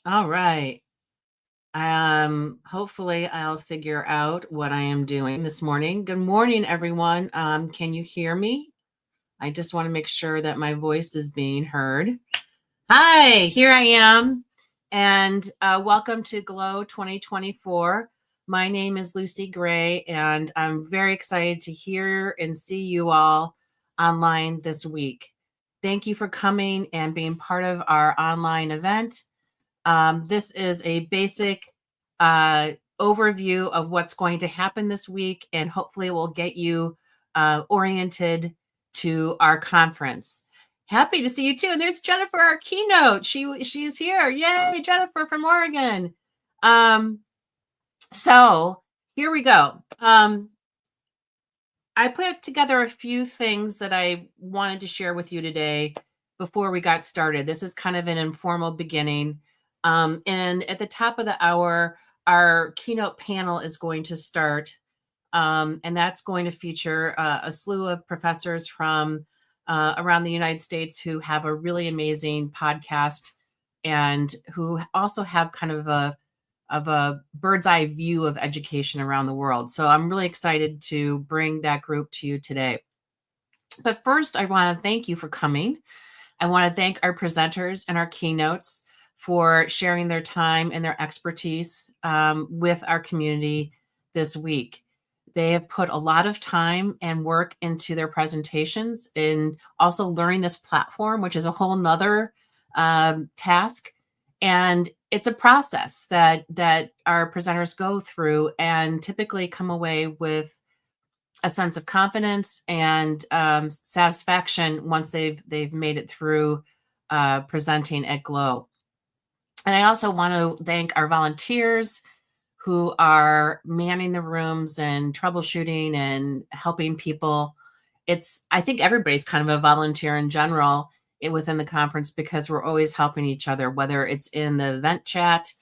All right. Hopefully I'll figure out what I am doing this morning. Good morning, everyone. Can you hear me? I just want to make sure that my voice is being heard. Hi, here I am. And welcome to Glow 2024. My name is Lucy Gray, and I'm very excited to hear and see you all online this week. Thank you for coming and being part of our online event. This is a basic uh, overview of what's going to happen this week, and hopefully, it will get you oriented to our conference. Happy to see you too. And there's Jennifer, our keynote. She's here. Yay, Jennifer from Oregon. Um, so here we go. I put together a few things that I wanted to share with you today before we got started. This is kind of an informal beginning. And at the top of the hour, our keynote panel is going to start. And that's going to feature a slew of professors from around the United States who have a really amazing podcast and who also have kind of a bird's eye view of education around the world. So I'm really excited to bring that group to you today. But first, I want to thank you for coming. I want to thank our presenters and our keynotes for sharing their time and their expertise with our community this week. They have put a lot of time and work into their presentations and also learning this platform, which is a whole nother task. And it's a process that our presenters go through and typically come away with a sense of confidence and satisfaction once they've made it through presenting at Glow. And I also want to thank our volunteers who are manning the rooms and troubleshooting and helping people. I think everybody's kind of a volunteer in general within the conference because we're always helping each other, whether it's in the event chat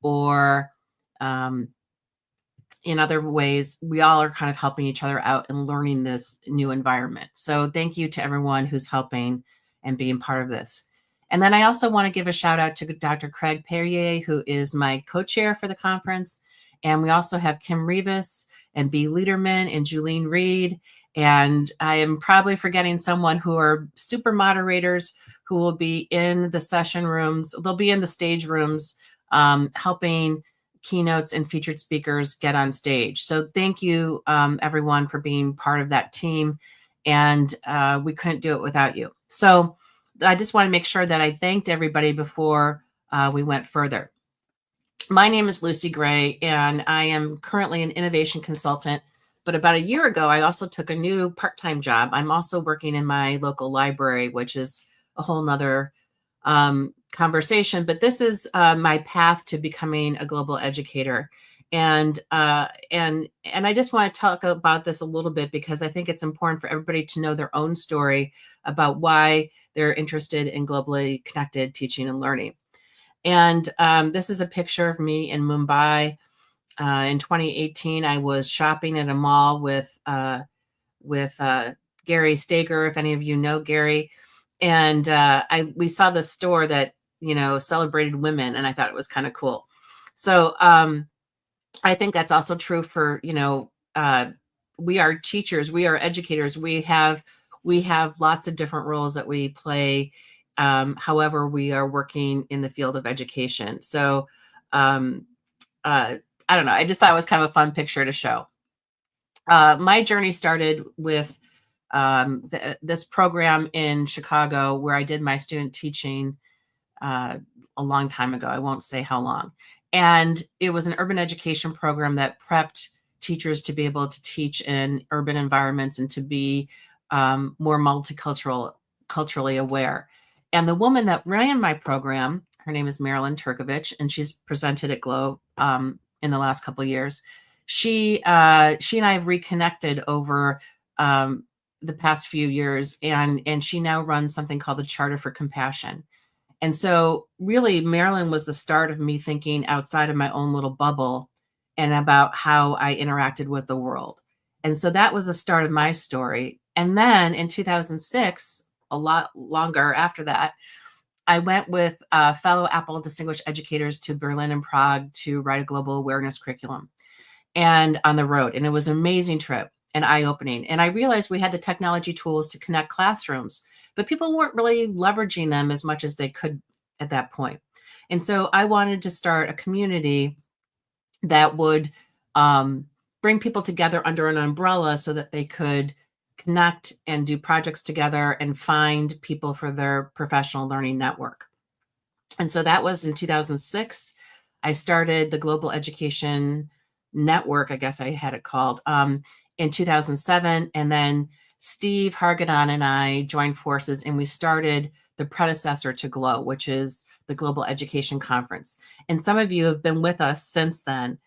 or in other ways. We all are kind of helping each other out and learning this new environment. So thank you to everyone who's helping and being part of this. And then I also want to give a shout out to Dr. Craig Perrier, who is my co-chair for the conference. And we also have Kim Rivas and B. Liederman and Julene Reed. And I am probably forgetting someone who are super moderators who will be in the session rooms. They'll be in the stage rooms helping keynotes and featured speakers get on stage. So thank you, everyone, for being part of that team. And we couldn't do it without you. So I just want to make sure that I thanked everybody before we went further. My name is Lucy Gray, and I am currently an innovation consultant. But about a year ago, I also took a new part-time job. I'm also working in my local library, which is a whole nother conversation. But this is my path to becoming a global educator. And I just want to talk about this a little bit because I think it's important for everybody to know their own story about why they're interested in globally connected teaching and learning. And this is a picture of me in Mumbai. In 2018, I was shopping at a mall with Gary Stager, if any of you know Gary. And we saw this store that, celebrated women, and I thought it was kind of cool. So I think that's also true for, we are teachers, we are educators, we have lots of different roles that we play. However, we are working in the field of education. So I don't know. I just thought it was kind of a fun picture to show. My journey started with this program in Chicago where I did my student teaching a long time ago. I won't say how long. And it was an urban education program that prepped teachers to be able to teach in urban environments and to be more culturally aware. And the woman that ran my program, her name is Marilyn Turkovich, and she's presented at Glow in the last couple of years. She and I have reconnected over the past few years, and she now runs something called the Charter for Compassion. And so really Marilyn was the start of me thinking outside of my own little bubble and about how I interacted with the world. And so that was the start of my story. And then in 2006, a lot longer after that, I went with fellow Apple distinguished educators to Berlin and Prague to write a global awareness curriculum and on the road. And it was an amazing trip and eye-opening. And I realized we had the technology tools to connect classrooms, but people weren't really leveraging them as much as they could at that point. And so I wanted to start a community that would bring people together under an umbrella so that they could connect and do projects together and find people for their professional learning network. And so that was in 2006. I started the Global Education Network, I guess I had it called, in 2007. And then Steve Hargadon and I joined forces and we started the predecessor to GLOW, which is the Global Education Conference. And some of you have been with us since then.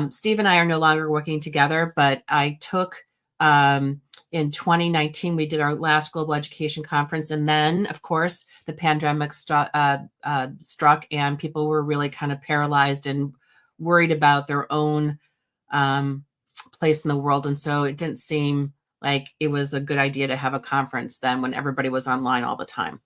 Steve and I are no longer working together, but I took in 2019, we did our last Global Education Conference. And then, of course, the pandemic struck and people were really kind of paralyzed and worried about their own place in the world. And so it didn't seem like it was a good idea to have a conference then when everybody was online all the time.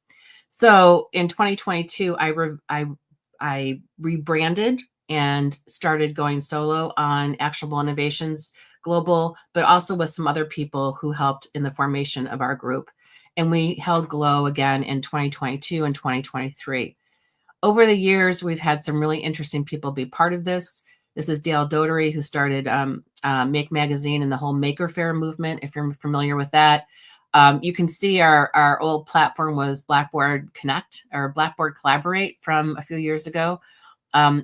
So in 2022, I rebranded and started going solo on Actionable Innovations Global, but also with some other people who helped in the formation of our group. And we held GLOW again in 2022 and 2023. Over the years, we've had some really interesting people be part of this. This is Dale Dotery, who started Make Magazine and the whole Maker Faire movement, if you're familiar with that. You can see our old platform was Blackboard Connect or Blackboard Collaborate from a few years ago.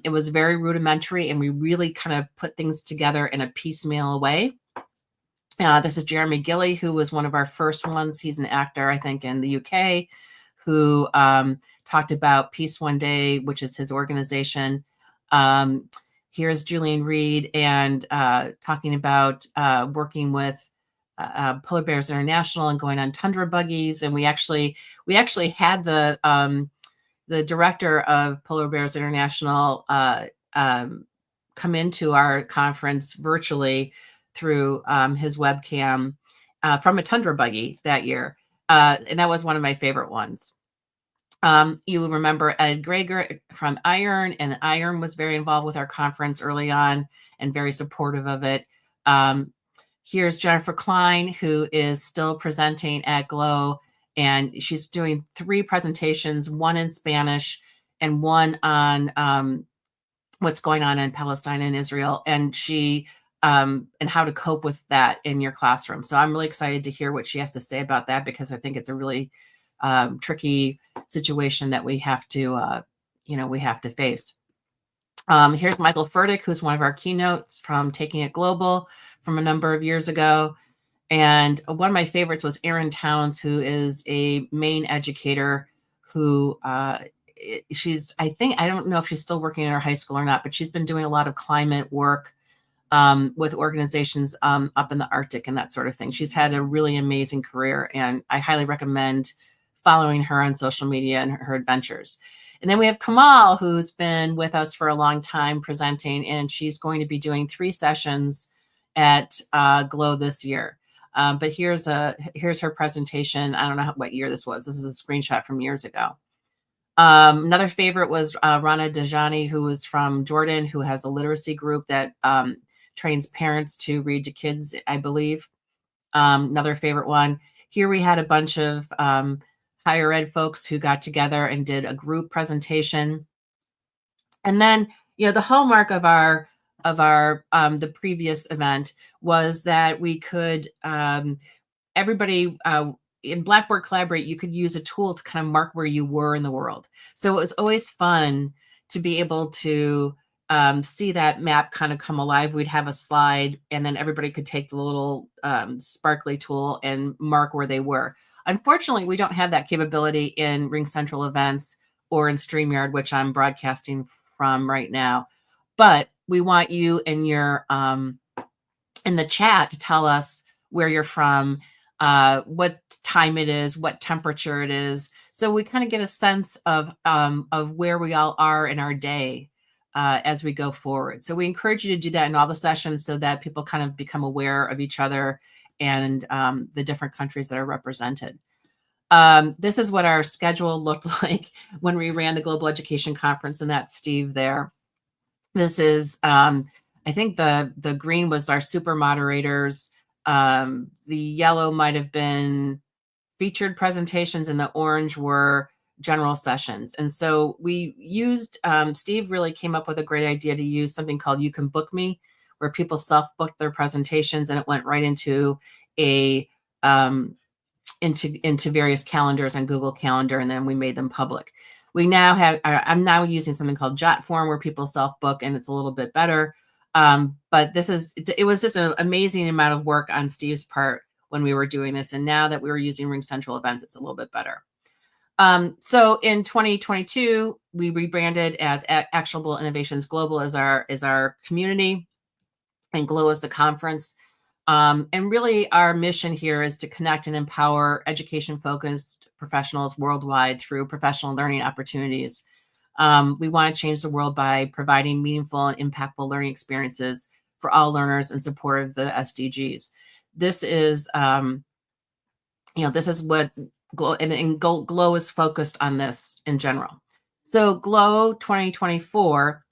It was very rudimentary and we really kind of put things together in a piecemeal way. This is Jeremy Gilly, who was one of our first ones. He's an actor, I think, in the UK, who talked about Peace One Day, which is his organization. Here's Julian Reed and talking about working with Polar Bears International and going on tundra buggies. And we actually had the director of Polar Bears International come into our conference virtually through his webcam from a tundra buggy that year. And that was one of my favorite ones. You will remember Ed Greger from Iron, and Iron was very involved with our conference early on and very supportive of it. Here's Jennifer Klein, who is still presenting at GLOW, and she's doing 3 presentations, one in Spanish and one on what's going on in Palestine and Israel, and and how to cope with that in your classroom. So I'm really excited to hear what she has to say about that, because I think it's a really tricky situation that we have to, face. Here's Michael Furtick, who's one of our keynotes from Taking It Global from a number of years ago. And one of my favorites was Erin Towns, who is a Maine educator who I don't know if she's still working in her high school or not, but she's been doing a lot of climate work with organizations up in the Arctic and that sort of thing. She's had a really amazing career, and I highly recommend following her on social media and her adventures. And then we have Kamal, who's been with us for a long time presenting, and she's going to be doing 3 sessions at GLOW this year. But here's her presentation. I don't know what year this was. This is a screenshot from years ago. Another favorite was Rana Dajani, who is from Jordan, who has a literacy group that trains parents to read to kids, I believe. Another favorite one. Here we had a bunch of higher ed folks who got together and did a group presentation. And then, the hallmark of our the previous event was that we could everybody in Blackboard Collaborate, you could use a tool to kind of mark where you were in the world. So it was always fun to be able to see that map kind of come alive. We'd have a slide, and then everybody could take the little sparkly tool and mark where they were. Unfortunately, we don't have that capability in RingCentral events or in StreamYard, which I'm broadcasting from right now. But we want you in your in the chat to tell us where you're from, what time it is, what temperature it is, so we kind of get a sense of where we all are in our day as we go forward. So we encourage you to do that in all the sessions so that people kind of become aware of each other and the different countries that are represented. This is what our schedule looked like when we ran the Global Education Conference, and that's Steve there. This is, I think the green was our super moderators. The yellow might have been featured presentations, and the orange were general sessions. And so we used, Steve really came up with a great idea to use something called You Can Book Me, where people self-booked their presentations, and it went right into a into various calendars on Google Calendar, and then we made them public. We now have, I'm now using something called Jotform, where people self-book, and it's a little bit better. But it was just an amazing amount of work on Steve's part when we were doing this. And now that we were using RingCentral Events, it's a little bit better. So in 2022, we rebranded as Actionable Innovations Global as our community, and GLOW as the conference. And really our mission here is to connect and empower education-focused professionals worldwide through professional learning opportunities. We want to change the world by providing meaningful and impactful learning experiences for all learners in support of the SDGs. This is, this is what GLOW, and GLOW is focused on this in general. So GLOW 2024,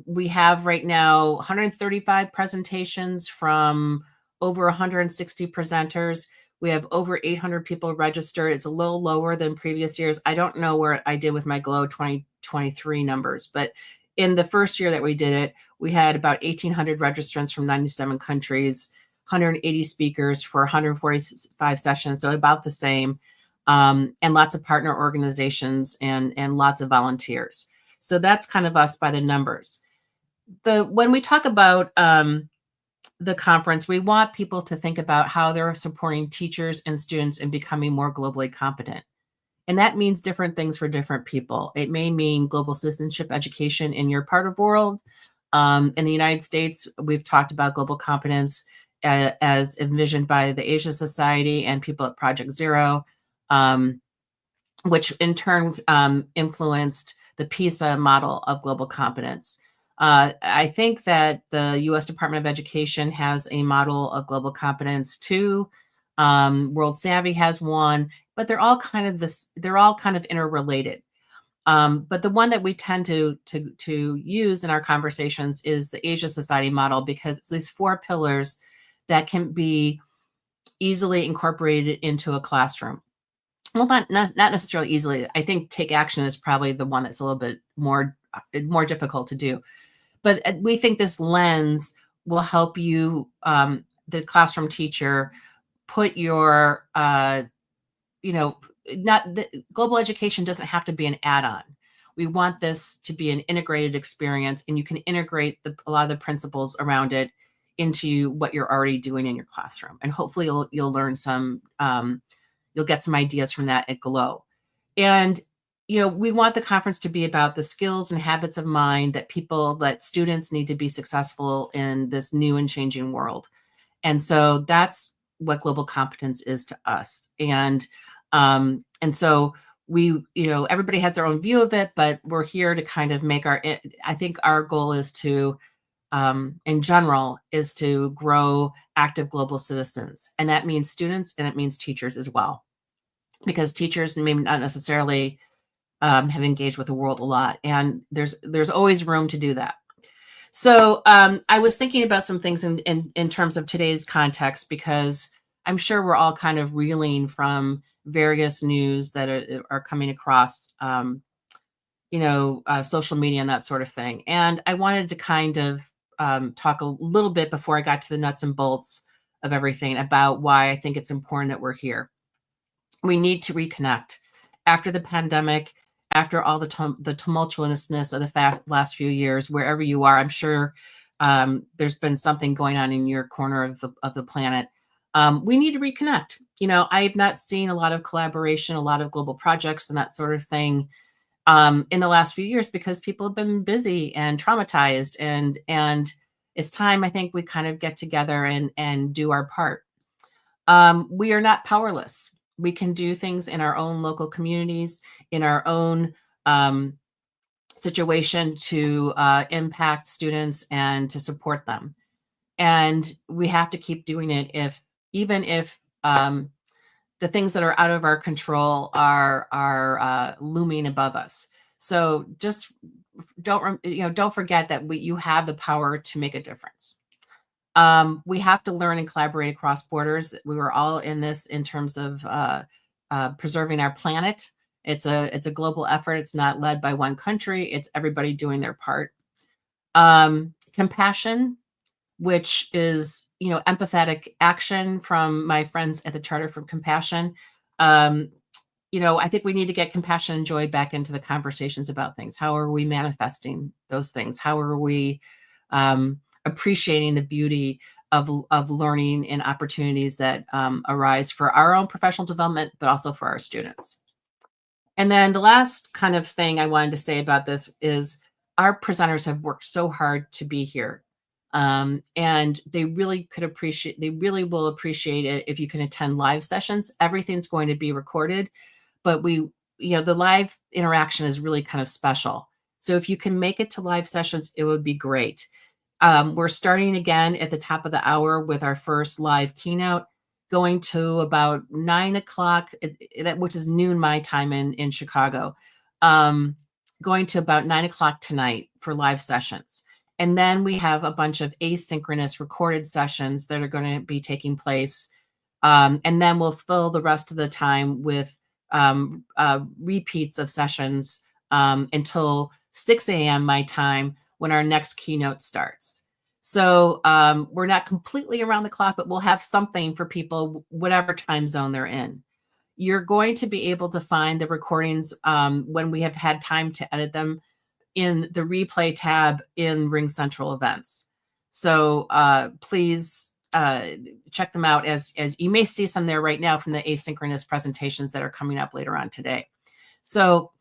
we have right now 135 presentations from over 160 presenters. We have over 800 people registered. It's a little lower than previous years. I don't know where I did with my GLOW 2023 numbers, but in the first year that we did it, we had about 1,800 registrants from 97 countries, 180 speakers for 145 sessions, so about the same, and lots of partner organizations and lots of volunteers. So that's kind of us by the numbers. When we talk about the conference, we want people to think about how they're supporting teachers and students in becoming more globally competent. And that means different things for different people. It may mean global citizenship education in your part of the world. In the United States, we've talked about global competence as envisioned by the Asia Society and people at Project Zero, which in turn influenced the PISA model of global competence. I think that the U.S. Department of Education has a model of global competence too. World Savvy has one, but they're all kind of interrelated. But the one that we tend to use in our conversations is the Asia Society model, because it's these 4 pillars that can be easily incorporated into a classroom. Well, not necessarily easily. I think take action is probably the one that's a little bit more difficult to do. But we think this lens will help you, the classroom teacher, put your, global education doesn't have to be an add-on. We want this to be an integrated experience, and you can integrate a lot of the principles around it into what you're already doing in your classroom. And hopefully you'll learn some, you'll get some ideas from that at GLOW. And, we want the conference to be about the skills and habits of mind that students need to be successful in this new and changing world. And so that's what global competence is to us. And so we, everybody has their own view of it, but we're here to kind of I think our goal is to, in general, is to grow active global citizens. And that means students, and it means teachers as well, because teachers may not necessarily have engaged with the world a lot. And there's always room to do that. So I was thinking about some things in terms of today's context, because I'm sure we're all kind of reeling from various news that are coming across, social media and that sort of thing. And I wanted to kind of talk a little bit before I got to the nuts and bolts of everything about why I think it's important that we're here. We need to reconnect after the pandemic, after all the tumultuousness of the last few years. Wherever you are, I'm sure there's been something going on in your corner of the planet. We need to reconnect. I've not seen a lot of collaboration, a lot of global projects and that sort of thing in the last few years, because people have been busy and traumatized, and it's time, I think, we kind of get together and do our part. We are not powerless. We can do things in our own local communities, in our own situation to impact students and to support them. And we have to keep doing it, even if the things that are out of our control are looming above us. So just don't forget that you have the power to make a difference. We have to learn and collaborate across borders. We were all in this in terms of preserving our planet. It's a global effort. It's not led by one country. It's everybody doing their part. Compassion, which is empathetic action from my friends at the Charter for Compassion. I think we need to get compassion and joy back into the conversations about things. How are we manifesting those things? How are we appreciating the beauty of learning and opportunities that arise for our own professional development, but also for our students? And then the last kind of thing I wanted to say about this is our presenters have worked so hard to be here. And they really will appreciate it if you can attend live sessions. Everything's going to be recorded, but the live interaction is really kind of special. So if you can make it to live sessions, it would be great. We're starting again at the top of the hour with our first live keynote, going to about 9 o'clock, which is noon my time in Chicago, going to about 9 o'clock tonight for live sessions. And then we have a bunch of asynchronous recorded sessions that are going to be taking place. And then we'll fill the rest of the time with repeats of sessions until 6 a.m. my time when our next keynote starts. So we're not completely around the clock, but we'll have something for people, whatever time zone they're in. You're going to be able to find the recordings when we have had time to edit them in the replay tab in RingCentral events. So please check them out as you may see some there right now from the asynchronous presentations that are coming up later on today. So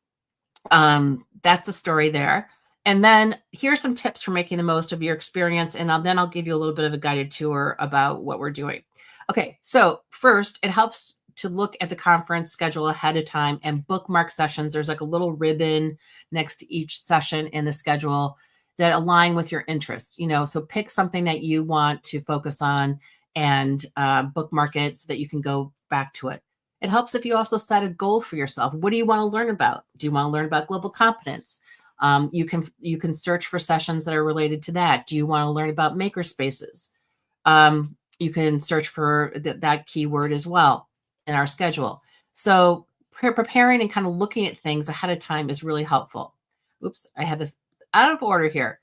that's the story there. And then here's some tips for making the most of your experience. And then I'll give you a little bit of a guided tour about what we're doing. Okay, so first, it helps to look at the conference schedule ahead of time and bookmark sessions. There's like a little ribbon next to each session in the schedule that align with your interests. So pick something that you want to focus on and bookmark it so that you can go back to it. It helps if you also set a goal for yourself. What do you want to learn about? Do you want to learn about global competence? You can search for sessions that are related to that. Do you want to learn about maker spaces? You can search for that keyword as well in our schedule. So preparing and kind of looking at things ahead of time is really helpful. Oops, I had this out of order here.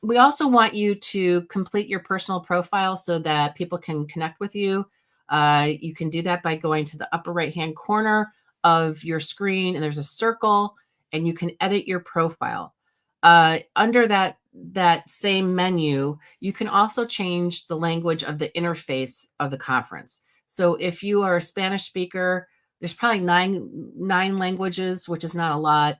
We also want you to complete your personal profile so that people can connect with you. You can do that by going to the upper right-hand corner of your screen, and there's a circle, and you can edit your profile. Under that same menu, you can also change the language of the interface of the conference. So if you are a Spanish speaker, there's probably nine languages, which is not a lot,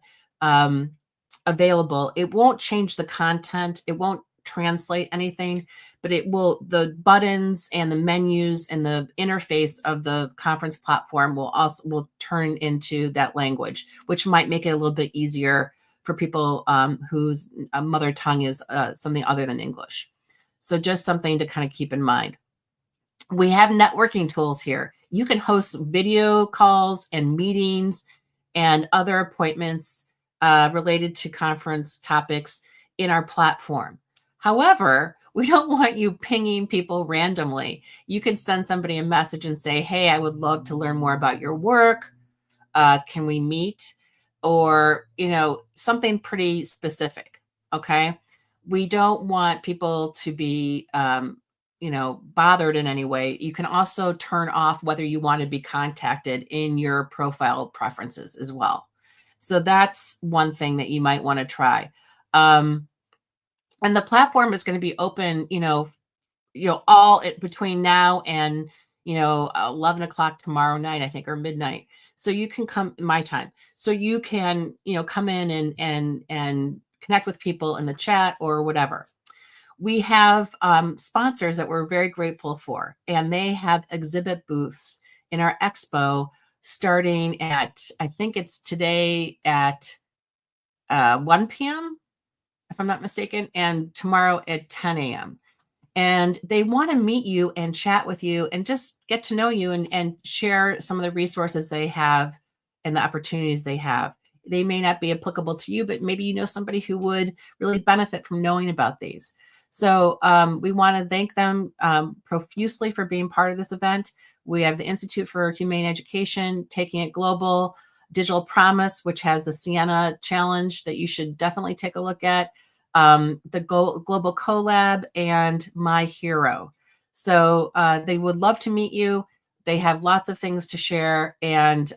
available. It won't change the content. It won't translate anything, but the buttons and the menus and the interface of the conference platform will turn into that language, which might make it a little bit easier for people whose mother tongue is something other than English. So just something to kind of keep in mind. We have networking tools here. You can host video calls and meetings and other appointments related to conference topics in our platform. However, we don't want you pinging people randomly. You can send somebody a message and say, hey, I would love to learn more about your work. Can we meet? Or, something pretty specific. Okay. We don't want people to be, bothered in any way. You can also turn off whether you want to be contacted in your profile preferences as well. So that's one thing that you might want to try. And the platform is going to be open, all between now and, 11 o'clock tomorrow night, I think, or midnight. So you can come my time. So you can, come in and connect with people in the chat or whatever. We have sponsors that we're very grateful for, and they have exhibit booths in our expo starting at, I think it's today at 1 p.m., if I'm not mistaken, and tomorrow at 10 a.m. and they want to meet you and chat with you and just get to know you and share some of the resources they have and the opportunities they have. They may not be applicable to you, but maybe you know somebody who would really benefit from knowing about these. So we want to thank them profusely for being part of this event. We have the Institute for Humane Education, Taking It Global, Digital Promise, which has the Sienna Challenge that you should definitely take a look at, the Global Collab, and My Hero. So they would love to meet you. They have lots of things to share, and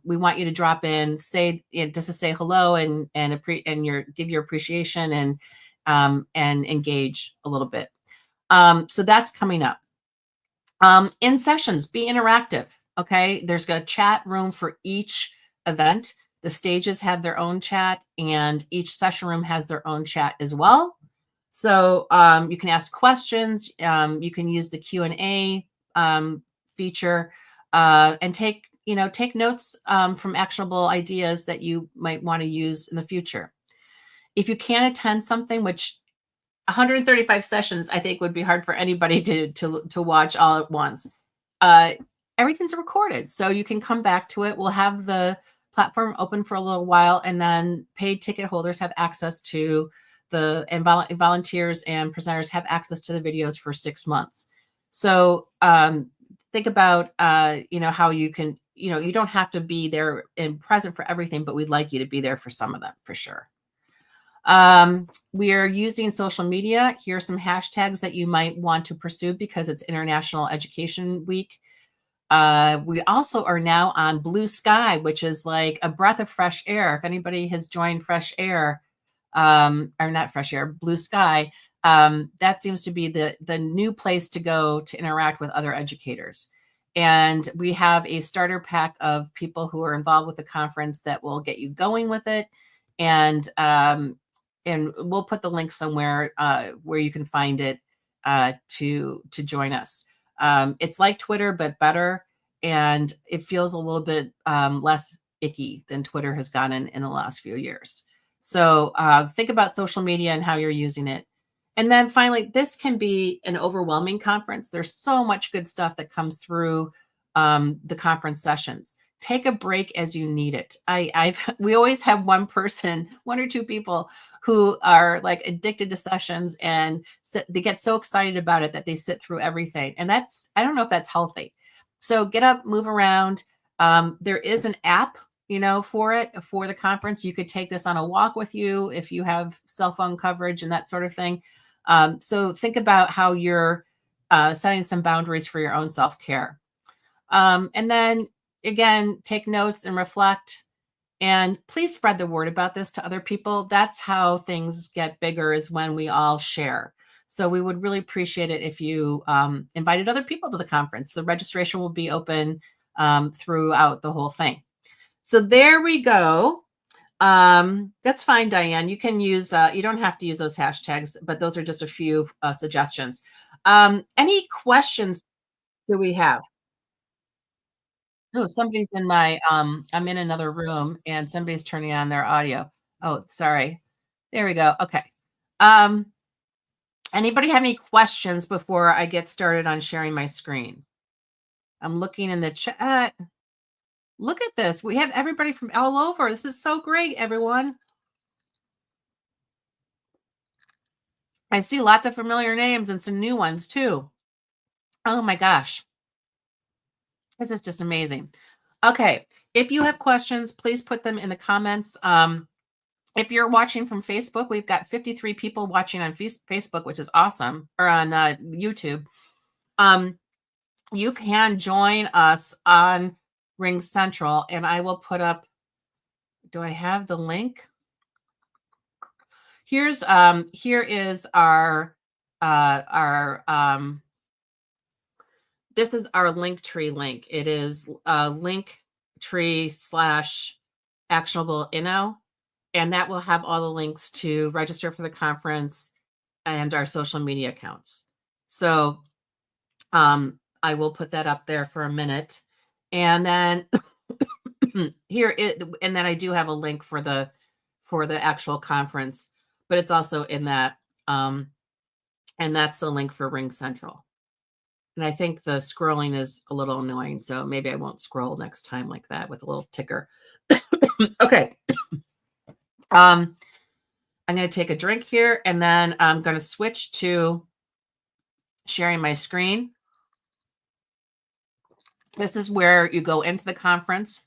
we want you to drop in, say just to say hello and give your appreciation and engage a little bit. So that's coming up. In sessions, be interactive. Okay, there's a chat room for each event. The stages have their own chat, and each session room has their own chat as well. So you can ask questions. You can use the Q&A feature and take notes from actionable ideas that you might want to use in the future. If you can't attend something, which 135 sessions, I think, would be hard for anybody to watch all at once. Everything's recorded, so you can come back to it. We'll have the platform open for a little while, and then paid ticket holders have access to and volunteers and presenters have access to the videos for 6 months. So think about how you can, you don't have to be there and present for everything, but we'd like you to be there for some of them for sure. We are using social media. Here are some hashtags that you might want to pursue because it's International Education Week. We also are now on Blue Sky, which is like a breath of fresh air. If anybody has joined Fresh Air, or not Fresh Air, Blue Sky, that seems to be the new place to go to interact with other educators. And we have a starter pack of people who are involved with the conference that will get you going with it. And we'll put the link somewhere where you can find it to join us. It's like Twitter, but better. And it feels a little bit less icky than Twitter has gotten in the last few years. So think about social media and how you're using it. And then finally, this can be an overwhelming conference. There's so much good stuff that comes through the conference sessions. Take a break as you need it. We always have one or two people who are like addicted to sessions, and they get so excited about it that they sit through everything. And I don't know if that's healthy. So get up, move around. There is an app, for the conference. You could take this on a walk with you if you have cell phone coverage and that sort of thing. So think about how you're setting some boundaries for your own self-care. And then again, take notes and reflect, and please spread the word about this to other people. That's how things get bigger, is when we all share. So we would really appreciate it if you invited other people to the conference. The registration will be open throughout the whole thing. So there we go. That's fine, Diane. You can use, you don't have to use those hashtags, but those are just a few suggestions. Any questions do we have? Oh, somebody's in my, I'm in another room and somebody's turning on their audio. Oh, sorry. There we go. Okay. Anybody have any questions before I get started on sharing my screen? I'm looking in the chat. Look at this. We have everybody from all over. This is so great, everyone. I see lots of familiar names and some new ones too. Oh my gosh. This is just amazing. Okay. If you have questions, please put them in the comments. If you're watching from Facebook, we've got 53 people watching on Facebook, which is awesome, or on YouTube. You can join us on Ring Central, and I will put up, do I have the link? Here is our this is our Linktree link. It is Linktree/actionable and that will have all the links to register for the conference and our social media accounts. So I will put that up there for a minute. And then and then I do have a link for the actual conference, but it's also in that And that's the link for Ring Central. And I think the scrolling is a little annoying, so maybe I won't scroll next time like that with a little ticker. Okay. I'm going to take a drink here, and then I'm going to switch to sharing my screen. This is where you go into the conference,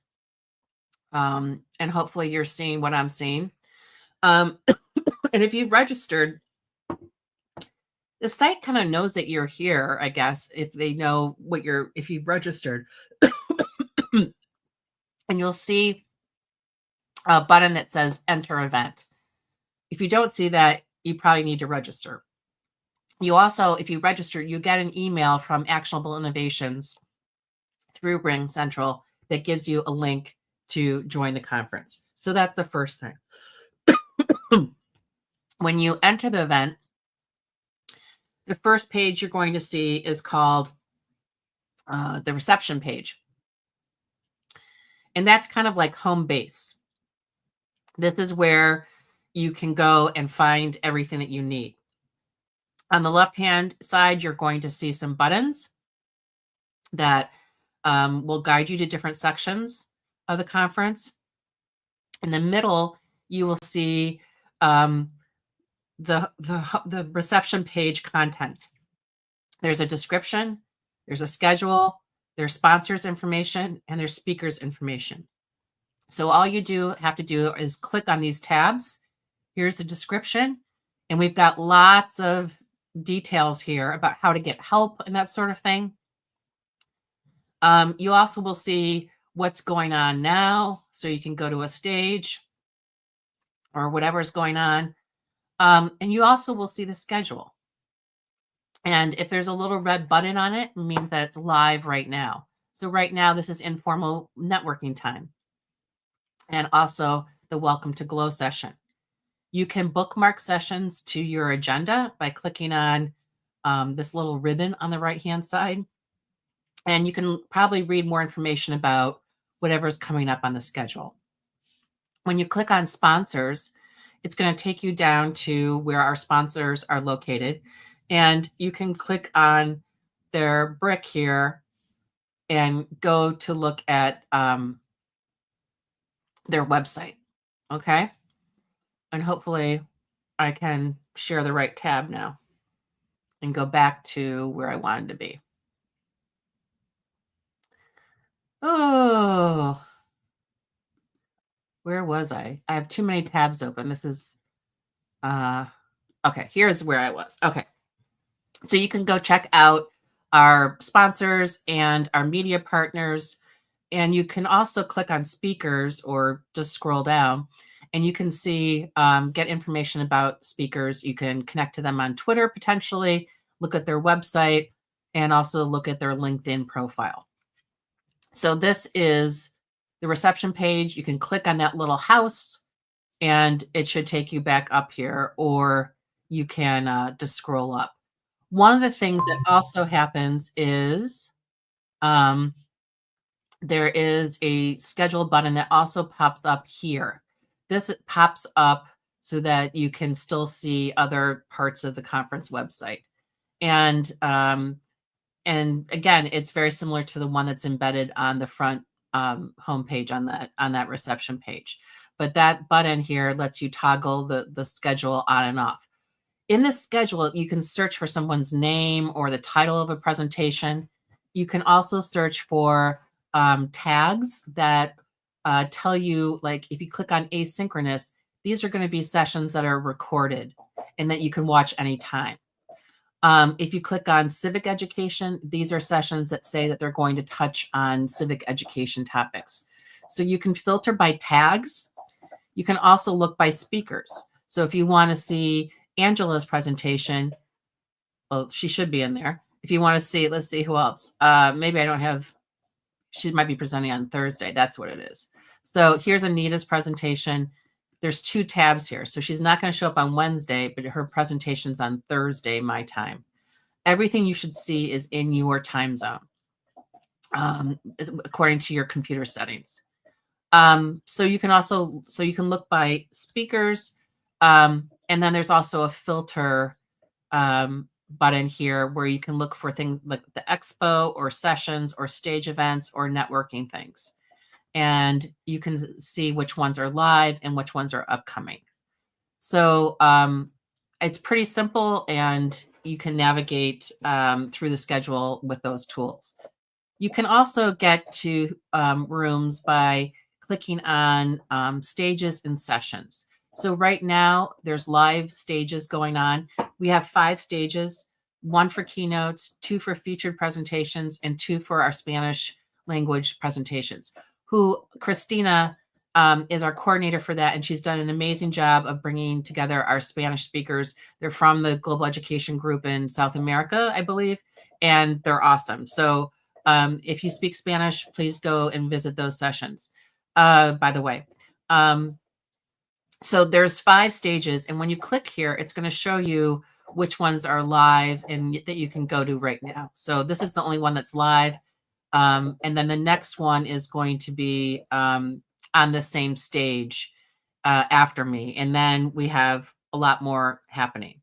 and hopefully you're seeing what I'm seeing. And if you've registered, the site kind of knows that you're here, I guess, if they know if you've registered. And you'll see a button that says enter event. If you don't see that, you probably need to register. You also, if you register, you get an email from Actionable Innovations through Ring Central that gives you a link to join the conference. So that's the first thing. When you enter the event, the first page you're going to see is called the reception page. And that's kind of like home base. This is where you can go and find everything that you need. On the left-hand side, you're going to see some buttons that will guide you to different sections of the conference. In the middle, you will see the reception page content. There's a description, there's a schedule, there's sponsors information, and there's speakers information. So all you have to do is click on these tabs. Here's the description, and we've got lots of details here about how to get help and that sort of thing. You also will see what's going on now, so you can go to a stage or whatever's going on. And you also will see the schedule. And if there's a little red button on it, it means that it's live right now. So right now, this is informal networking time. And also the Welcome to Glow session. You can bookmark sessions to your agenda by clicking on this little ribbon on the right-hand side. And you can probably read more information about whatever's coming up on the schedule. When you click on sponsors, it's going to take you down to where our sponsors are located. And you can click on their brick here and go to look at their website. Okay. And hopefully I can share the right tab now and go back to where I wanted to be. Oh, where was I? I have too many tabs open. This is, okay, here's where I was. Okay. So you can go check out our sponsors and our media partners. And you can also click on speakers or just scroll down and you can see, get information about speakers. You can connect to them on Twitter, potentially look at their website and also look at their LinkedIn profile. So this is the reception page. You can click on that little house and it should take you back up here, or you can just scroll up. One of the things that also happens is there is a schedule button that also pops up here. This pops up so that you can still see other parts of the conference website. And again, it's very similar to the one that's embedded on the front homepage on that reception page. But that button here lets you toggle the schedule on and off. In this schedule, you can search for someone's name or the title of a presentation. You can also search for tags that tell you, like if you click on asynchronous, these are going to be sessions that are recorded and that you can watch anytime. If you click on civic education, these are sessions that say that they're going to touch on civic education topics. So you can filter by tags. You can also look by speakers. So if you want to see Angela's presentation, well, she should be in there. If you want to see, let's see who else. Maybe I don't have, she might be presenting on Thursday. That's what it is. So here's Anita's presentation. There's 2 tabs here. So she's not going to show up on Wednesday, but her presentation's on Thursday, my time. Everything you should see is in your time zone, according to your computer settings. So you can look by speakers. And then there's also a filter button here where you can look for things like the expo or sessions or stage events or networking things. And you can see which ones are live and which ones are upcoming. So it's pretty simple, and you can navigate through the schedule with those tools. You can also get to rooms by clicking on stages and sessions. So right now there's live stages going on. We have 5 stages, 1 for keynotes, 2 for featured presentations, and 2 for our Spanish language presentations, who Christina is our coordinator for that. And she's done an amazing job of bringing together our Spanish speakers. They're from the Global Education Group in South America, I believe, and they're awesome. So if you speak Spanish, please go and visit those sessions, by the way. So there's 5 stages. And when you click here, it's going to show you which ones are live and that you can go to right now. So this is the only one that's live. And then the next one is going to be on the same stage after me. And then we have a lot more happening.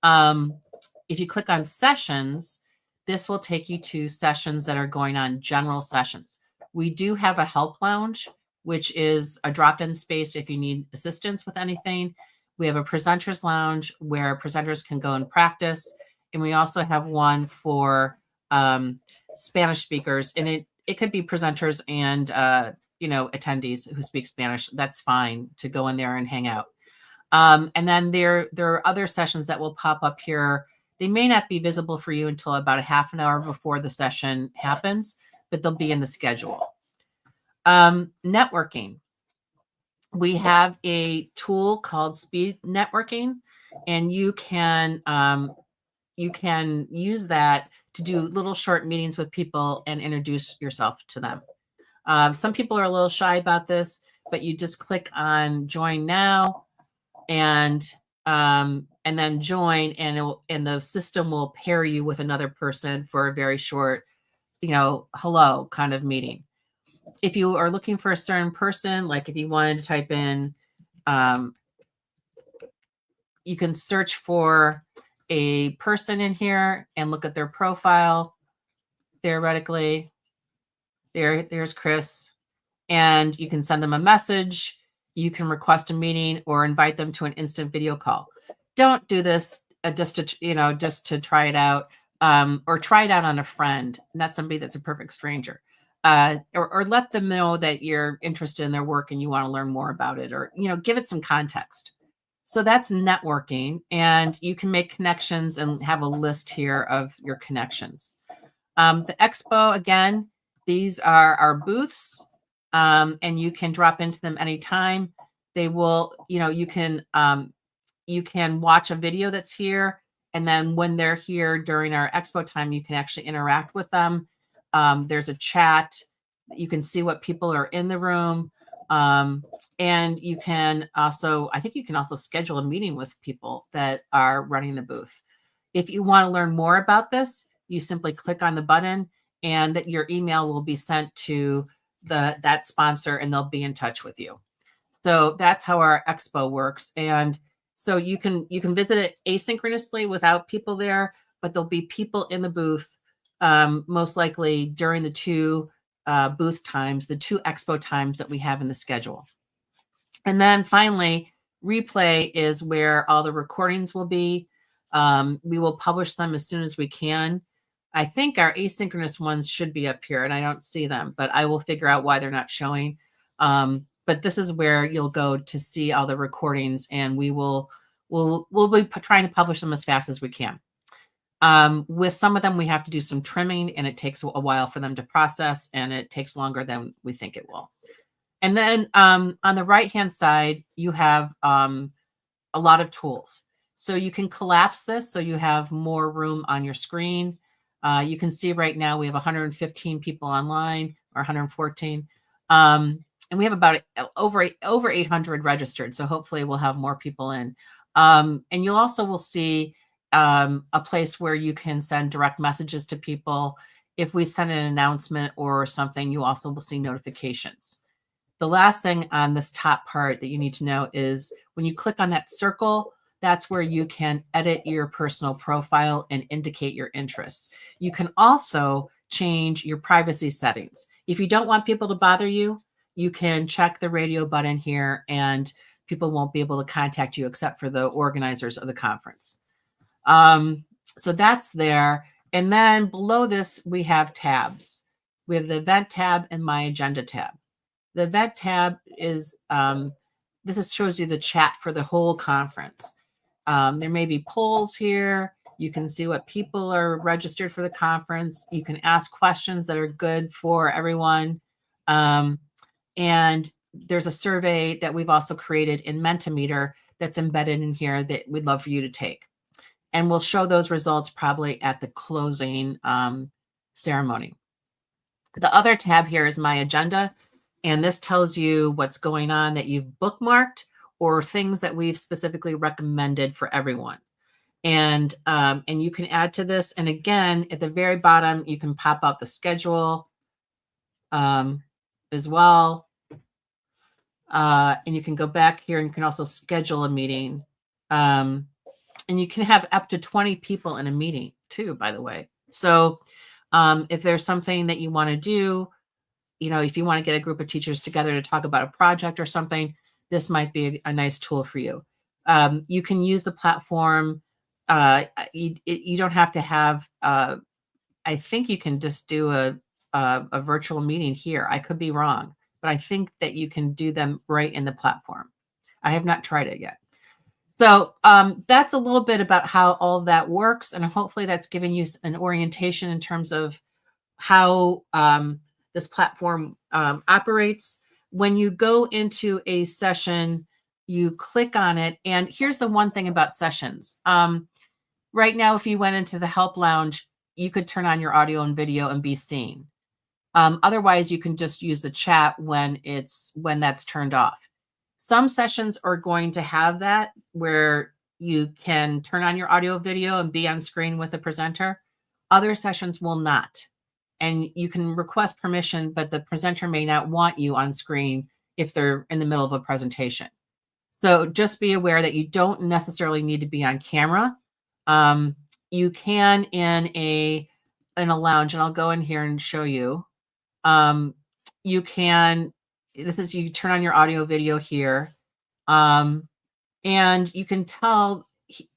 If you click on sessions, this will take you to sessions that are going on, general sessions. We do have a help lounge, which is a drop-in space if you need assistance with anything. We have a presenters lounge where presenters can go and practice. And we also have one for Spanish speakers. And it could be presenters and attendees who speak Spanish. That's fine to go in there and hang out. And then there are other sessions that will pop up here. They may not be visible for you until about a half an hour before the session happens, but they'll be in the schedule. Networking. We have a tool called Speed Networking, and you can use that to do little short meetings with people and introduce yourself to them. Some people are a little shy about this, but you just click on Join Now, and then join, and the system will pair you with another person for a very short, hello kind of meeting. If you are looking for a certain person, like if you wanted to type in, you can search for a person in here and look at their profile. Theoretically, there's Chris, and you can send them a message. You can request a meeting or invite them to an instant video call. Don't do this just to try it out, or try it out on a friend, not somebody that's a perfect stranger. Or let them know that you're interested in their work and you want to learn more about it, or give it some context. So that's networking, and you can make connections and have a list here of your connections. The expo, again, these are our booths, and you can drop into them anytime. They will, you can watch a video that's here, and then when they're here during our expo time, you can actually interact with them. There's a chat. You can see what people are in the room. And you can also, I think you can also schedule a meeting with people that are running the booth. If you want to learn more about this, you simply click on the button, and your email will be sent to that sponsor, and they'll be in touch with you. So that's how our expo works. And so you can visit it asynchronously without people there, but there'll be people in the booth, most likely during the 2 booth times, the 2 expo times that we have in the schedule. And then finally, replay is where all the recordings will be. We will publish them as soon as we can. I think our asynchronous ones should be up here, and I don't see them, but I will figure out why they're not showing. But this is where you'll go to see all the recordings, and we'll be trying to publish them as fast as we can. With some of them, we have to do some trimming, and it takes a while for them to process, and it takes longer than we think it will. And then on the right-hand side, you have a lot of tools. So you can collapse this so you have more room on your screen. You can see right now we have 115 people online, or 114. And we have about over 800 registered. So hopefully we'll have more people in. And you also will see a place where you can send direct messages to people. If we send an announcement or something, you also will see notifications. The last thing on this top part that you need to know is when you click on that circle, That's where you can edit your personal profile and indicate your interests. You can also change your privacy settings. If you don't want people to bother you, you can check the radio button here and people won't be able to contact you except for the organizers of the conference. So that's there. And then below this, we have tabs. We have the event tab and my agenda tab. The event tab is, shows you the chat for the whole conference. There may be polls here. You can see what people are registered for the conference. You can ask questions that are good for everyone. And there's a survey that we've also created in Mentimeter that's embedded in here that we'd love for you to take. And we'll show those results probably at the closing ceremony. The other tab here is my agenda. And this tells you what's going on that you've bookmarked or things that we've specifically recommended for everyone. And you can add to this. And again, at the very bottom, you can pop out the schedule as well. And you can go back here and you can also schedule a meeting. And you can have up to 20 people in a meeting too, by the way. So if there's something that you want to do, if you want to get a group of teachers together to talk about a project or something, this might be a nice tool for you. You can use the platform. You don't have to have, I think you can just do a virtual meeting here. I could be wrong, but I think that you can do them right in the platform. I have not tried it yet. So that's a little bit about how all that works. And hopefully that's giving you an orientation in terms of how this platform operates. When you go into a session, you click on it. And here's the one thing about sessions. Right now, if you went into the help lounge, you could turn on your audio and video and be seen. Otherwise, you can just use the chat when that's turned off. Some sessions are going to have that where you can turn on your audio video and be on screen with the presenter. Other sessions will not. And you can request permission, but the presenter may not want you on screen if they're in the middle of a presentation. So just be aware that you don't necessarily need to be on camera. You can in a lounge, and I'll go in here and show you. You turn on your audio video here. And you can tell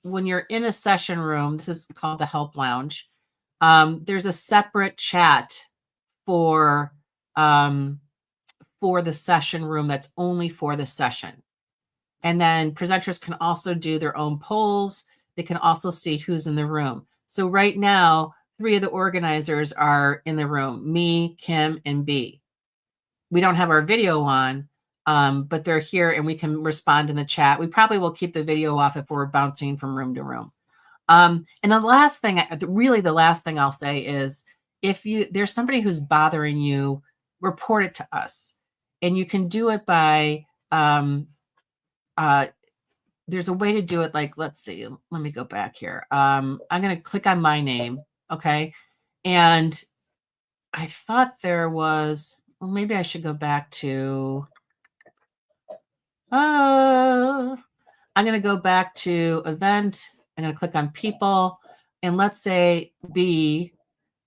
when you're in a session room, this is called the help lounge. There's a separate chat for the session room that's only for the session. And then presenters can also do their own polls. They can also see who's in the room. So right now, 3 of the organizers are in the room, me, Kim, and B. We don't have our video on, but they're here and we can respond in the chat. We probably will keep the video off if we're bouncing from room to room. And the last thing I'll say is if there's somebody who's bothering you, report it to us. And you can do it by, there's a way to do it. Like, let's see, let me go back here. I'm going to click on my name. Okay. And I thought there was, well, maybe I should go back to, I'm going to go back to event. I'm going to click on people, and let's say B,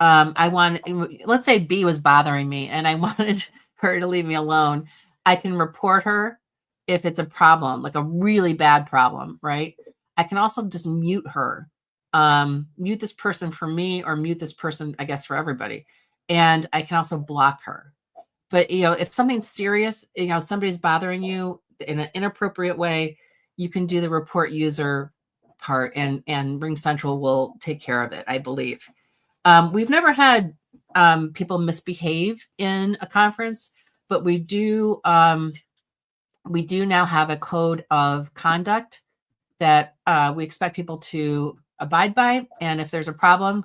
let's say B was bothering me and I wanted her to leave me alone. I can report her if it's a problem, like a really bad problem, right? I can also just mute her, mute this person for me or mute this person, I guess, for everybody. And I can also block her. But, if something's serious, somebody's bothering you in an inappropriate way, you can do the report user part and RingCentral will take care of it, I believe. We've never had people misbehave in a conference, but we do now have a code of conduct that we expect people to abide by. And if there's a problem,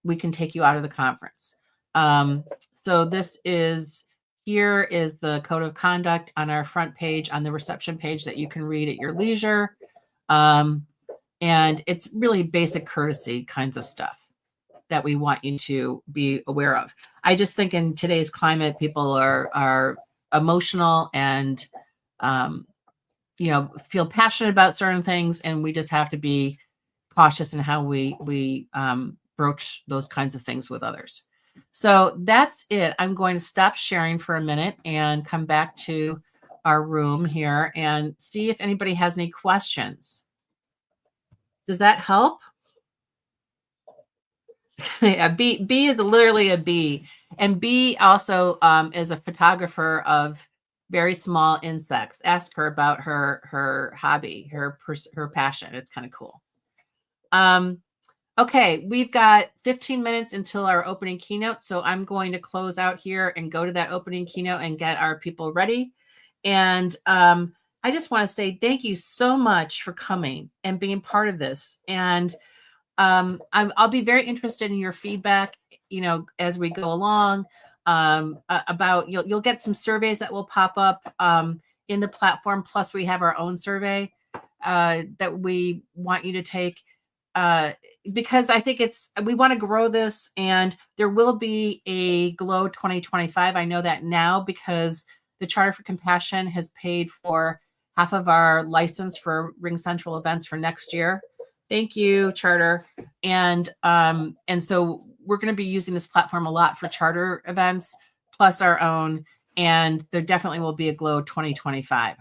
we can take you out of the conference. So here is the code of conduct on our front page, on the reception page that you can read at your leisure. And it's really basic courtesy kinds of stuff that we want you to be aware of. I just think in today's climate, people are emotional and feel passionate about certain things, and we just have to be cautious in how we broach those kinds of things with others. So that's it. I'm going to stop sharing for a minute and come back to our room here and see if anybody has any questions. Does that help? Yeah, B is literally a bee, and B also is a photographer of very small insects. Ask her about her hobby, her passion. It's kind of cool. Okay, we've got 15 minutes until our opening keynote, so I'm going to close out here and go to that opening keynote and get our people ready. And I just want to say thank you so much for coming and being part of this. And I'll be very interested in your feedback, as we go along. About you'll get some surveys that will pop up in the platform. Plus, we have our own survey that we want you to take because I think we want to grow this, and there will be a Glow 2025. I know that now because the Charter for Compassion has paid for half of our license for RingCentral events for next year. Thank you, Charter. And so we're going to be using this platform a lot for charter events, plus our own, and there definitely will be a Glow 2025.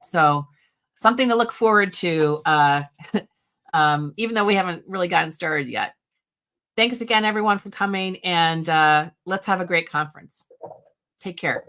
So something to look forward to, even though we haven't really gotten started yet. Thanks again, everyone, for coming, and let's have a great conference. Take care.